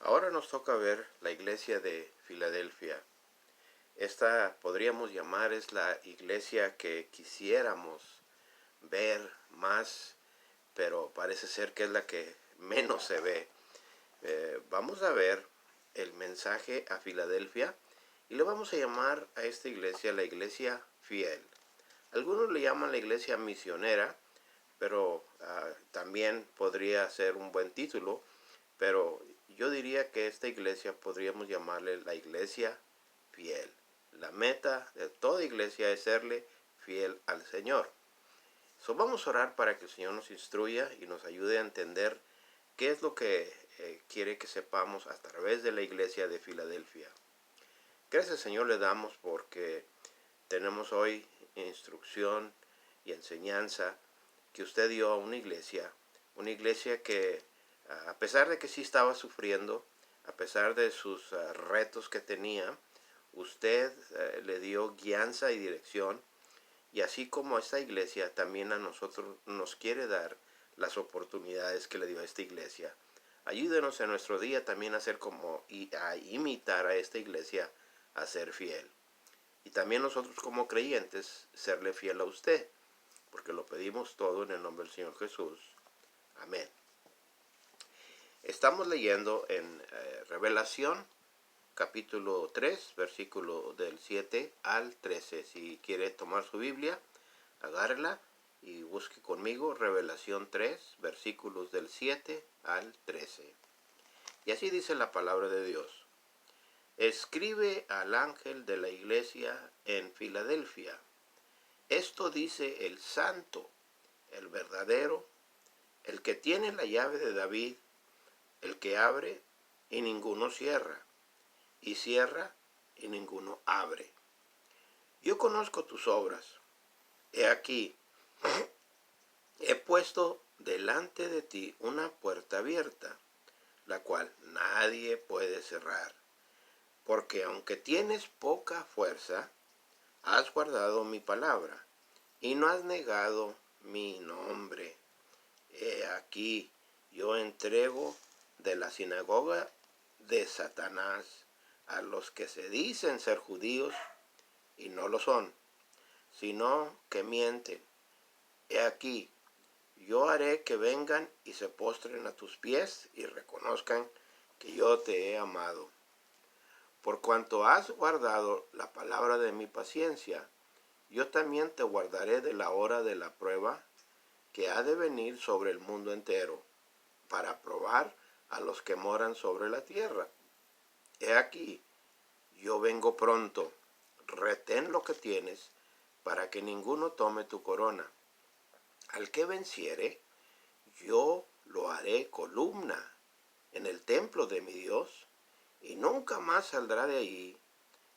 Ahora nos toca ver la iglesia de Filadelfia. Esta podríamos llamar es la iglesia que quisiéramos ver más, pero parece ser que es la que menos se ve. Vamos a ver el mensaje a Filadelfia y le vamos a llamar a esta iglesia la iglesia fiel. Algunos le llaman la iglesia misionera, pero también podría ser un buen título, pero yo diría que esta iglesia podríamos llamarle la iglesia fiel. La meta de toda iglesia es serle fiel al Señor. Vamos a orar para que el Señor nos instruya y nos ayude a entender qué es lo que quiere que sepamos a través de la iglesia de Filadelfia. Gracias, Señor, le damos porque tenemos hoy instrucción y enseñanza que usted dio a una iglesia que a pesar de que sí estaba sufriendo, a pesar de sus retos que tenía, usted le dio guianza y dirección, y así como esta iglesia también a nosotros nos quiere dar las oportunidades que le dio a esta iglesia. Ayúdenos en nuestro día también a ser como y a imitar a esta iglesia, a ser fiel. Y también nosotros como creyentes serle fiel a usted, porque lo pedimos todo en el nombre del Señor Jesús. Amén. Estamos leyendo en Revelación, capítulo 3, versículo del 7 al 13. Si quiere tomar su Biblia, agárrela y busque conmigo Revelación 3, versículos del 7 al 13. Y así dice la palabra de Dios. Escribe al ángel de la iglesia en Filadelfia. Esto dice el santo, el verdadero, el que tiene la llave de David, el que abre y ninguno cierra, y cierra y ninguno abre. Yo conozco tus obras. He aquí, he puesto delante de ti una puerta abierta, la cual nadie puede cerrar, porque aunque tienes poca fuerza, has guardado mi palabra, y no has negado mi nombre. He aquí, yo entrego de la sinagoga de Satanás a los que se dicen ser judíos y no lo son, sino que mienten. He aquí, yo haré que vengan y se postren a tus pies y reconozcan que yo te he amado. Por cuanto has guardado la palabra de mi paciencia, yo también te guardaré de la hora de la prueba que ha de venir sobre el mundo entero, para probar a los que moran sobre la tierra. He aquí, yo vengo pronto, retén lo que tienes, para que ninguno tome tu corona. Al que venciere, yo lo haré columna en el templo de mi Dios, y nunca más saldrá de allí,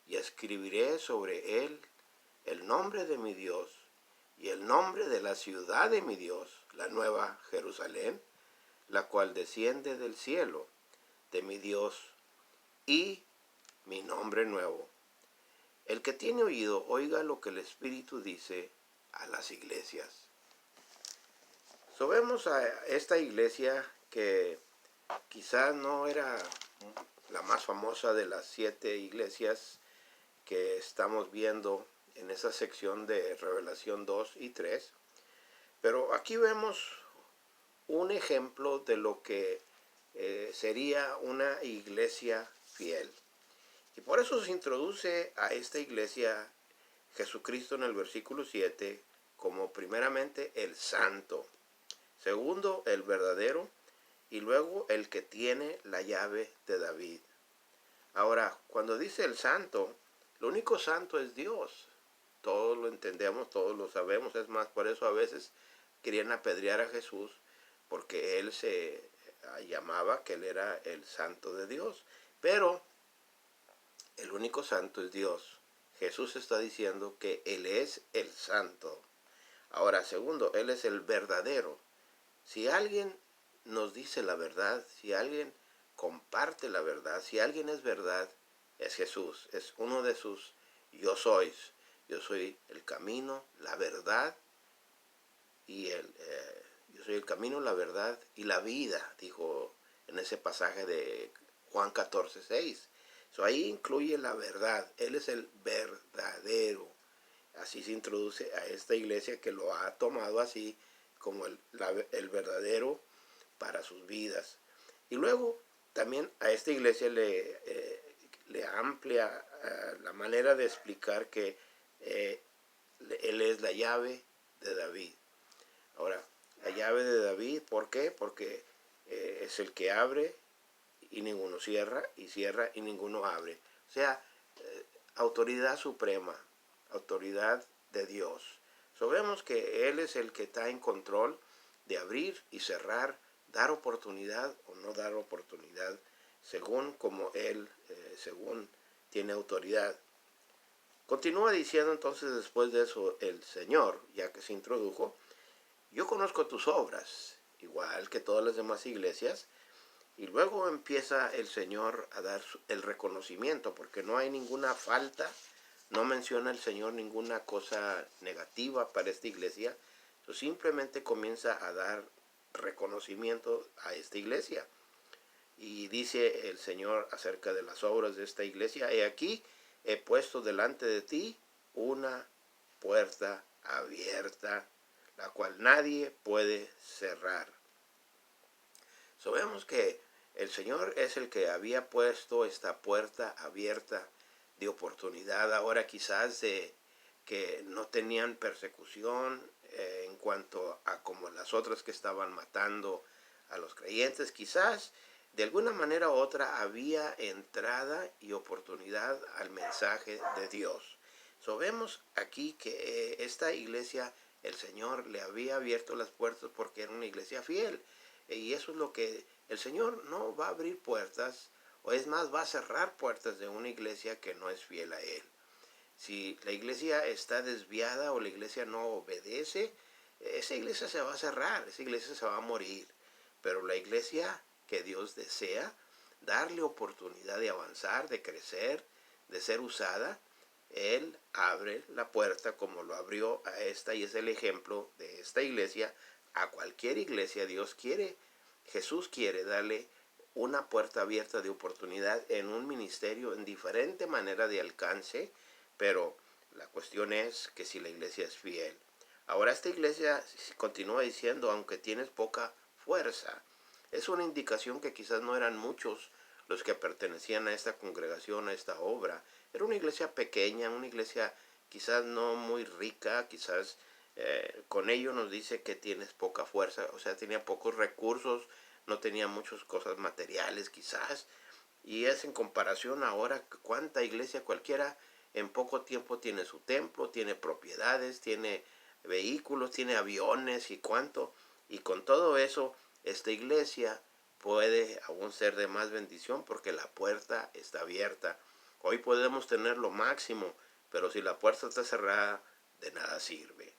y escribiré sobre él el nombre de mi Dios, y el nombre de la ciudad de mi Dios, la nueva Jerusalén, la cual desciende del cielo de mi Dios, y mi nombre nuevo. El que tiene oído, oiga lo que el Espíritu dice a las iglesias. Vemos a esta iglesia que quizás no era la más famosa de las 7 iglesias que estamos viendo en esa sección de Revelación 2 y 3, pero aquí vemos un ejemplo de lo que sería una iglesia fiel. Y por eso se introduce a esta iglesia Jesucristo en el versículo 7 como primeramente el santo, segundo el verdadero, y luego el que tiene la llave de David. Ahora, cuando dice el santo, lo único santo es Dios. Todos lo entendemos, todos lo sabemos. Es más, por eso a veces querían apedrear a Jesús, porque él se llamaba que él era el santo de Dios. Pero el único santo es Dios. Jesús está diciendo que él es el santo. Ahora, segundo, él es el verdadero. Si alguien nos dice la verdad, si alguien comparte la verdad, si alguien es verdad, es Jesús. Es uno de sus yo sois. Yo soy el camino, la verdad y yo soy el camino, la verdad y la vida, dijo en ese pasaje de Juan 14:6. Ahí incluye la verdad. Él es el verdadero. Así se introduce a esta iglesia que lo ha tomado así como el verdadero para sus vidas. Y luego también a esta iglesia le amplia la manera de explicar que él es la llave de David. Ahora, la llave de David, ¿por qué? Porque es el que abre y ninguno cierra, y cierra y ninguno abre. O sea, autoridad suprema, autoridad de Dios. Vemos que Él es el que está en control de abrir y cerrar, dar oportunidad o no dar oportunidad, según como Él, según tiene autoridad. Continúa diciendo entonces después de eso el Señor, ya que se introdujo: yo conozco tus obras, igual que todas las demás iglesias. Y luego empieza el Señor a dar el reconocimiento, porque no hay ninguna falta, no menciona el Señor ninguna cosa negativa para esta iglesia. Simplemente comienza a dar reconocimiento a esta iglesia. Y dice el Señor acerca de las obras de esta iglesia: he aquí, he puesto delante de ti una puerta abierta, la cual nadie puede cerrar. Vemos que el Señor es el que había puesto esta puerta abierta de oportunidad. Ahora quizás que no tenían persecución en cuanto a como las otras que estaban matando a los creyentes. Quizás de alguna manera u otra había entrada y oportunidad al mensaje de Dios. Vemos aquí que esta iglesia, el Señor le había abierto las puertas porque era una iglesia fiel. Y eso es lo que el Señor no va a abrir puertas, o es más, va a cerrar puertas de una iglesia que no es fiel a Él. Si la iglesia está desviada o la iglesia no obedece, esa iglesia se va a cerrar, esa iglesia se va a morir. Pero la iglesia que Dios desea darle oportunidad de avanzar, de crecer, de ser usada, Él abre la puerta como lo abrió a esta, y es el ejemplo de esta iglesia. A cualquier iglesia Jesús quiere darle una puerta abierta de oportunidad en un ministerio en diferente manera de alcance, pero la cuestión es que si la iglesia es fiel. Ahora esta iglesia continúa diciendo: aunque tienes poca fuerza. Es una indicación que quizás no eran muchos los que pertenecían a esta congregación, a esta obra. Era una iglesia pequeña, una iglesia quizás no muy rica, quizás con ello nos dice que tienes poca fuerza, o sea, tenía pocos recursos, no tenía muchas cosas materiales quizás, y es en comparación ahora cuánta iglesia cualquiera en poco tiempo tiene su templo, tiene propiedades, tiene vehículos, tiene aviones y cuánto, y con todo eso esta iglesia puede aún ser de más bendición porque la puerta está abierta. Hoy podemos tener lo máximo, pero si la puerta está cerrada, de nada sirve.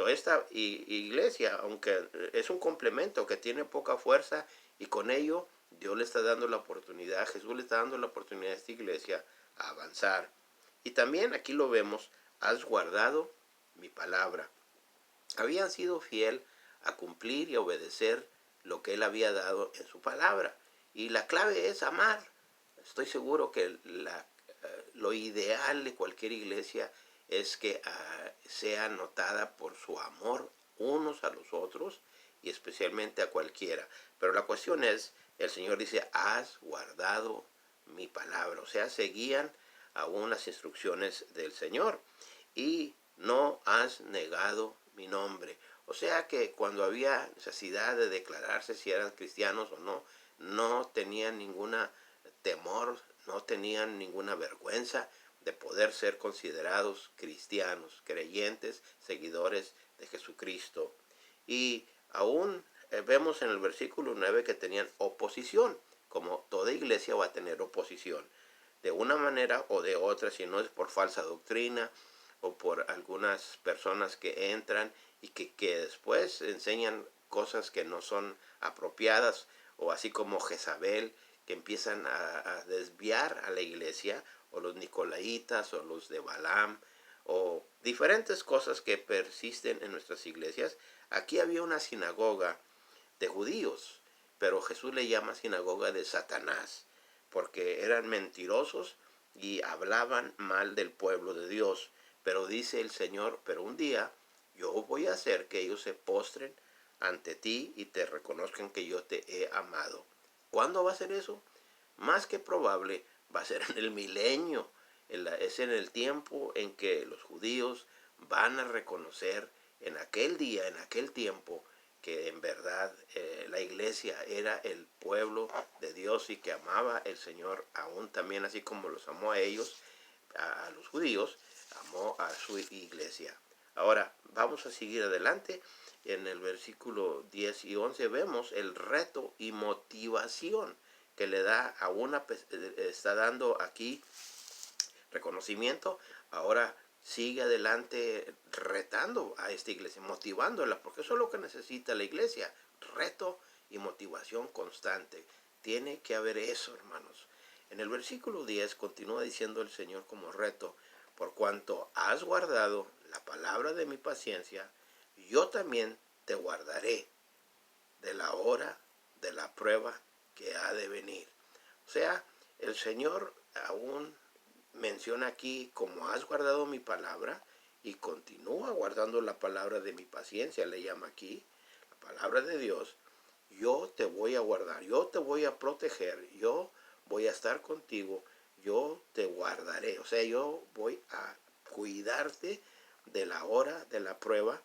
Esta iglesia, aunque es un complemento que tiene poca fuerza, y con ello Dios le está dando la oportunidad, Jesús le está dando la oportunidad a esta iglesia a avanzar. Y también aquí lo vemos: has guardado mi palabra. Habían sido fiel a cumplir y a obedecer lo que Él había dado en su palabra. Y la clave es amar. Estoy seguro que lo ideal de cualquier iglesia es que sea notada por su amor unos a los otros, y especialmente a cualquiera. Pero la cuestión es, el Señor dice: has guardado mi palabra. O sea, seguían aún las instrucciones del Señor. Y no has negado mi nombre. O sea que cuando había necesidad de declararse si eran cristianos o no, no tenían ninguna temor, no tenían ninguna vergüenza de poder ser considerados cristianos, creyentes, seguidores de Jesucristo. Y aún vemos en el versículo 9 que tenían oposición, como toda iglesia va a tener oposición, de una manera o de otra, si no es por falsa doctrina o por algunas personas que entran y que después enseñan cosas que no son apropiadas, o así como Jezabel, que empiezan a desviar a la iglesia, o los nicolaitas, o los de Balaam, o diferentes cosas que persisten en nuestras iglesias. Aquí había una sinagoga de judíos, pero Jesús le llama sinagoga de Satanás, porque eran mentirosos y hablaban mal del pueblo de Dios. Pero dice el Señor, pero un día yo voy a hacer que ellos se postren ante ti y te reconozcan que yo te he amado. ¿Cuándo va a ser eso? Más que probable va a ser en el milenio. Es en el tiempo en que los judíos van a reconocer en aquel día, en aquel tiempo, que en verdad la iglesia era el pueblo de Dios y que amaba el Señor aún también, así como los amó a ellos, a los judíos, amó a su iglesia. Ahora, vamos a seguir adelante. En el versículo 10 y 11 vemos el reto y motivación que le da a está dando aquí reconocimiento. Ahora sigue adelante retando a esta iglesia, motivándola, porque eso es lo que necesita la iglesia, reto y motivación constante. Tiene que haber eso, hermanos. En el versículo 10 continúa diciendo el Señor como reto, por cuanto has guardado la palabra de mi paciencia, yo también te guardaré de la hora de la prueba que ha de venir. O sea, el Señor aún menciona aquí, como has guardado mi palabra, y continúa guardando la palabra de mi paciencia, le llama aquí, la palabra de Dios, yo te voy a guardar, yo te voy a proteger, yo voy a estar contigo, yo te guardaré. O sea, yo voy a cuidarte de la hora de la prueba,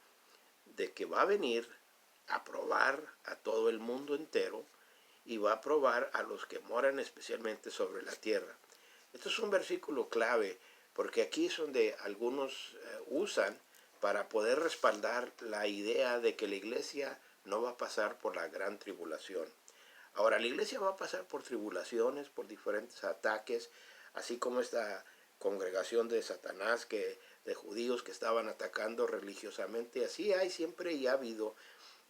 de que va a venir a probar a todo el mundo entero y va a probar a los que moran especialmente sobre la tierra. Esto es un versículo clave porque aquí es donde algunos usan para poder respaldar la idea de que la iglesia no va a pasar por la gran tribulación. Ahora, la iglesia va a pasar por tribulaciones, por diferentes ataques, así como esta congregación de Satanás, de judíos que estaban atacando religiosamente. Así hay siempre y ha habido.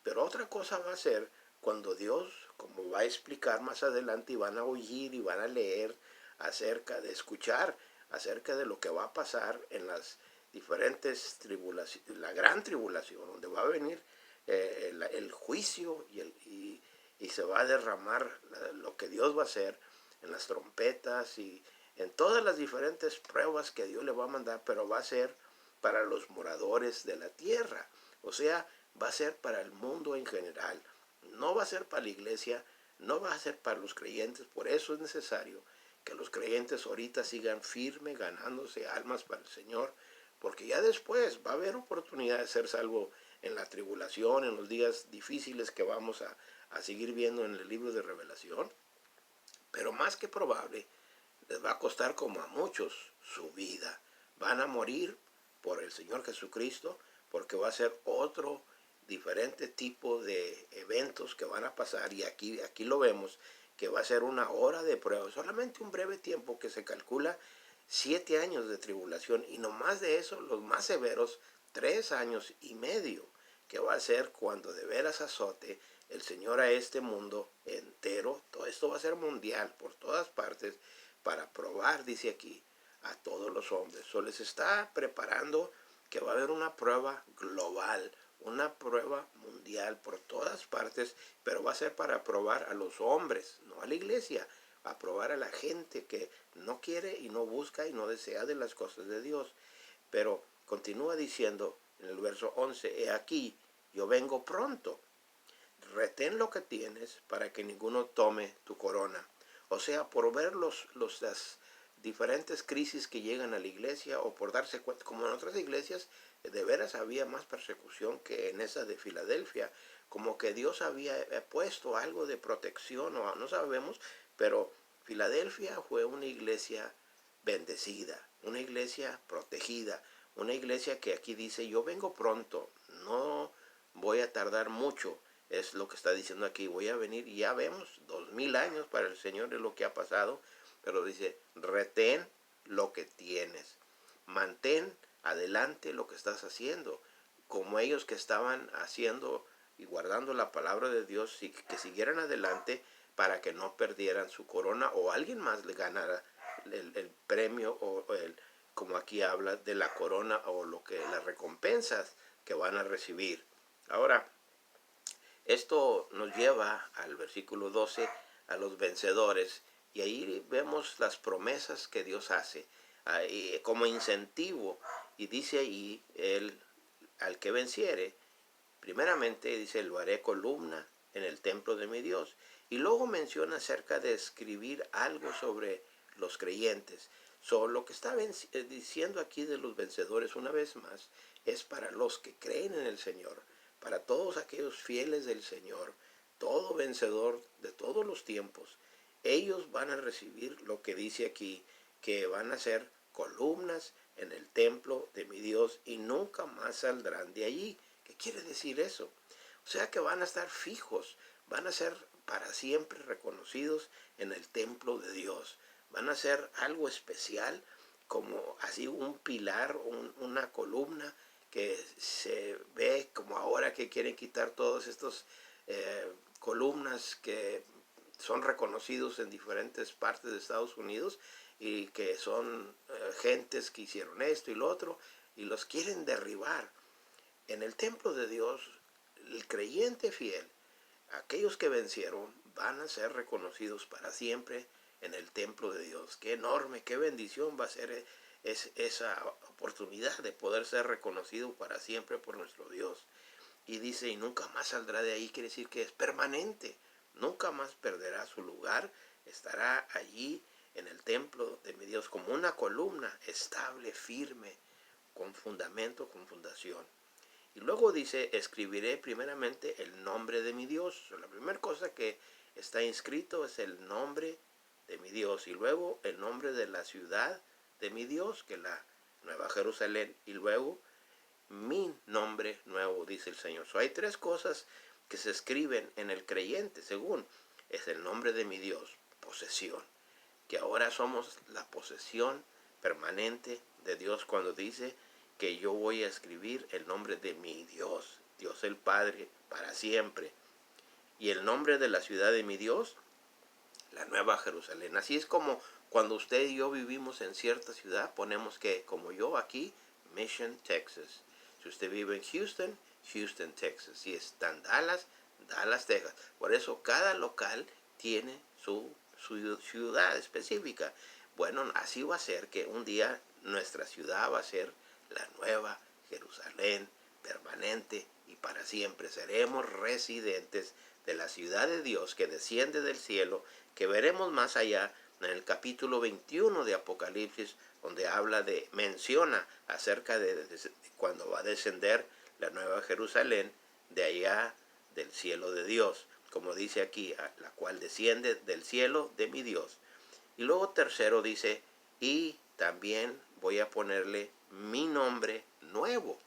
Pero otra cosa va a ser cuando Dios, como va a explicar más adelante, y van a oír y van a leer acerca de escuchar, acerca de lo que va a pasar en las diferentes tribulaciones, la gran tribulación, donde va a venir el juicio y se va a derramar lo que Dios va a hacer en las trompetas y en todas las diferentes pruebas que Dios le va a mandar, pero va a ser para los moradores de la tierra. O sea, va a ser para el mundo en general. No va a ser para la iglesia, no va a ser para los creyentes. Por eso es necesario que los creyentes ahorita sigan firme, ganándose almas para el Señor, porque ya después va a haber oportunidad de ser salvo en la tribulación, en los días difíciles que vamos a seguir viendo en el libro de Revelación. Pero más que probable, les va a costar como a muchos su vida. Van a morir por el Señor Jesucristo, porque va a ser otro diferente tipo de eventos que van a pasar, y aquí lo vemos, que va a ser una hora de prueba, solamente un breve tiempo que se calcula 7 años de tribulación, y no más de eso, los más severos, 3 años y medio, que va a ser cuando de veras azote el Señor a este mundo entero. Todo esto va a ser mundial, por todas partes, para probar, dice aquí, a todos los hombres. So les está preparando que va a haber una prueba global, una prueba mundial por todas partes, pero va a ser para probar a los hombres, no a la iglesia, a probar a la gente que no quiere y no busca y no desea de las cosas de Dios. Pero continúa diciendo en el verso 11, he aquí, yo vengo pronto, retén lo que tienes para que ninguno tome tu corona. O sea, por ver las diferentes crisis que llegan a la iglesia, o por darse cuenta, como en otras iglesias, de veras había más persecución que en esa de Filadelfia, como que Dios había puesto algo de protección, o no sabemos, pero Filadelfia fue una iglesia bendecida, una iglesia protegida, una iglesia que aquí dice, yo vengo pronto, no voy a tardar mucho. Es lo que está diciendo aquí, voy a venir, y ya vemos, 2000 años para el Señor es lo que ha pasado, pero dice, retén lo que tienes, mantén adelante lo que estás haciendo, como ellos que estaban haciendo y guardando la palabra de Dios, y que siguieran adelante para que no perdieran su corona, o alguien más le ganara el premio, o como aquí habla de la corona, o las recompensas que van a recibir. Ahora, esto nos lleva al versículo 12, a los vencedores, Y ahí vemos las promesas que Dios hace como incentivo. Y dice ahí, al que venciere, primeramente dice, lo haré columna en el templo de mi Dios. Y luego menciona acerca de escribir algo sobre los creyentes. Lo que está diciendo aquí de los vencedores, una vez más, es para los que creen en el Señor, para todos aquellos fieles del Señor, todo vencedor de todos los tiempos. Ellos van a recibir lo que dice aquí, que van a ser columnas en el templo de mi Dios y nunca más saldrán de allí. ¿Qué quiere decir eso? O sea que van a estar fijos, van a ser para siempre reconocidos en el templo de Dios. Van a ser algo especial, como así un pilar, una columna que se ve como ahora que quieren quitar todos estos columnas que son reconocidos en diferentes partes de Estados Unidos y que son gentes que hicieron esto y lo otro y los quieren derribar. En el templo de Dios, el creyente fiel, aquellos que vencieron, van a ser reconocidos para siempre en el templo de Dios. Qué enorme, qué bendición va a ser esa oportunidad de poder ser reconocido para siempre por nuestro Dios. Y dice, y nunca más saldrá de ahí, quiere decir que es permanente. Nunca más perderá su lugar, estará allí en el templo de mi Dios como una columna estable, firme, con fundamento, con fundación. Y luego dice, escribiré primeramente el nombre de mi Dios. La primera cosa que está inscrito es el nombre de mi Dios. Y luego el nombre de la ciudad de mi Dios, que es la Nueva Jerusalén. Y luego mi nombre nuevo, dice el Señor. Hay tres cosas que se escriben en el creyente, según es el nombre de mi Dios, posesión. Que ahora somos la posesión permanente de Dios cuando dice que yo voy a escribir el nombre de mi Dios, Dios el Padre, para siempre. Y el nombre de la ciudad de mi Dios, la Nueva Jerusalén. Así es como cuando usted y yo vivimos en cierta ciudad, ponemos que, como yo aquí, Mission, Texas. Si usted vive en Houston, Houston, Texas. Si está en Dallas, Dallas, Texas. Por eso cada local tiene su ciudad específica. Bueno, así va a ser que un día nuestra ciudad va a ser la Nueva Jerusalén, permanente y para siempre. Seremos residentes de la ciudad de Dios que desciende del cielo, que veremos más allá en el capítulo 21 de Apocalipsis, donde menciona acerca de cuando va a descender la Nueva Jerusalén de allá del cielo de Dios, como dice aquí, la cual desciende del cielo de mi Dios. Y luego tercero dice, y también voy a ponerle mi nombre nuevo.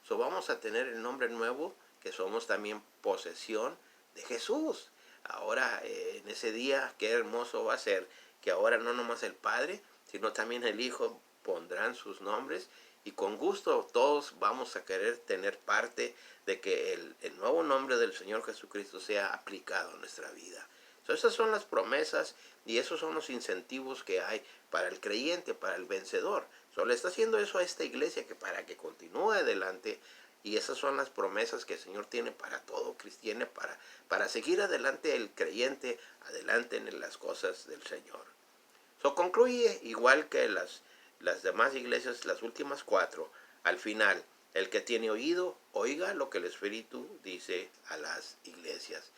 Vamos a tener el nombre nuevo, que somos también posesión de Jesús. Ahora, en ese día, qué hermoso va a ser, que ahora no nomás el Padre, sino también el Hijo pondrán sus nombres, y con gusto todos vamos a querer tener parte de que el nuevo nombre del Señor Jesucristo sea aplicado en nuestra vida. Esas son las promesas y esos son los incentivos que hay para el creyente, para el vencedor. Le está haciendo eso a esta iglesia para que continúe adelante, y esas son las promesas que el Señor tiene para todo cristiano, para seguir adelante el creyente, adelante en las cosas del Señor. Concluye igual que las demás iglesias, las últimas cuatro, al final, el que tiene oído, oiga lo que el Espíritu dice a las iglesias.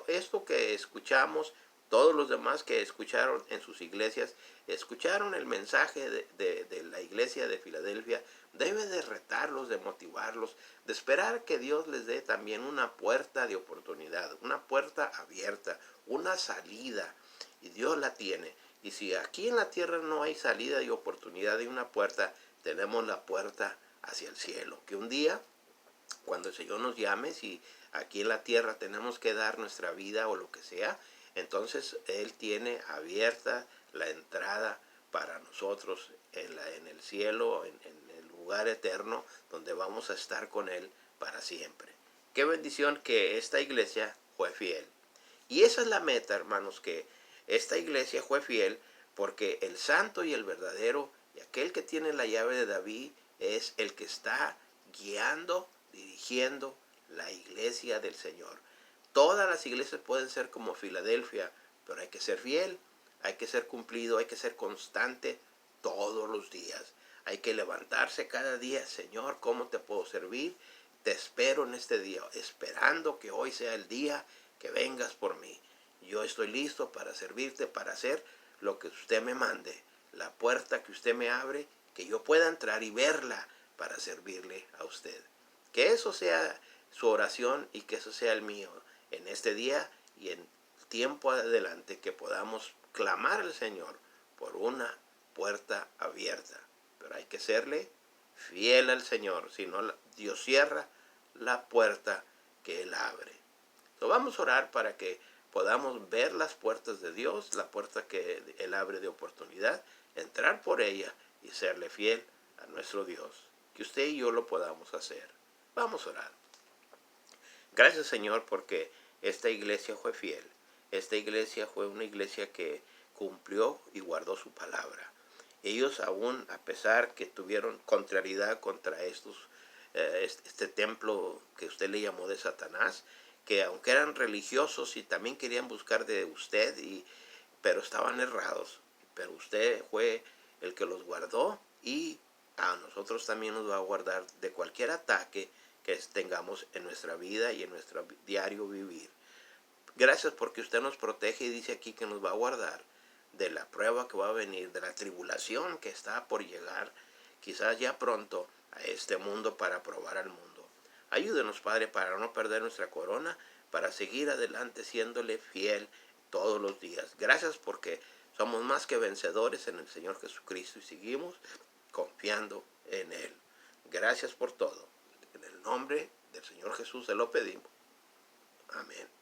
Esto que escuchamos, todos los demás que escucharon en sus iglesias, escucharon el mensaje de la iglesia de Filadelfia, debe de retarlos, de motivarlos, de esperar que Dios les dé también una puerta de oportunidad, una puerta abierta, una salida, y Dios la tiene. Y si aquí en la tierra no hay salida y oportunidad de una puerta, tenemos la puerta hacia el cielo. Que un día, cuando el Señor nos llame, si aquí en la tierra tenemos que dar nuestra vida o lo que sea, entonces Él tiene abierta la entrada para nosotros en el cielo, en el lugar eterno, donde vamos a estar con Él para siempre. Qué bendición que esta iglesia fue fiel. Y esa es la meta, hermanos, que esta iglesia fue fiel, porque el santo y el verdadero y aquel que tiene la llave de David es el que está guiando, dirigiendo la iglesia del Señor. Todas las iglesias pueden ser como Filadelfia, pero hay que ser fiel. hay que ser cumplido, hay que ser constante todos los días. Hay que levantarse cada día. Señor, ¿cómo te puedo servir? Te espero en este día, esperando que hoy sea el día que vengas por mí. Yo estoy listo para servirte, para hacer lo que usted me mande. La puerta que usted me abre, que yo pueda entrar y verla para servirle a usted. Que eso sea su oración y que eso sea el mío en este día y en tiempo adelante, que podamos clamar al Señor por una puerta abierta. Pero hay que serle fiel al Señor, si no Dios cierra la puerta que Él abre. Entonces vamos a orar para que podamos ver las puertas de Dios, la puerta que Él abre de oportunidad, entrar por ella y serle fiel a nuestro Dios. Que usted y yo lo podamos hacer. Vamos a orar. Gracias, Señor, porque esta iglesia fue fiel. Esta iglesia fue una iglesia que cumplió y guardó su palabra. Ellos aún, a pesar que tuvieron contrariedad contra este templo que usted le llamó de Satanás, que aunque eran religiosos y también querían buscar de usted, pero estaban errados. Pero usted fue el que los guardó y a nosotros también nos va a guardar de cualquier ataque que tengamos en nuestra vida y en nuestro diario vivir. Gracias porque usted nos protege y dice aquí que nos va a guardar de la prueba que va a venir, de la tribulación que está por llegar, quizás ya pronto, a este mundo para probar al mundo. Ayúdenos, Padre, para no perder nuestra corona, para seguir adelante siéndole fiel todos los días. Gracias porque somos más que vencedores en el Señor Jesucristo y seguimos confiando en Él. Gracias por todo. En el nombre del Señor Jesús se lo pedimos. Amén.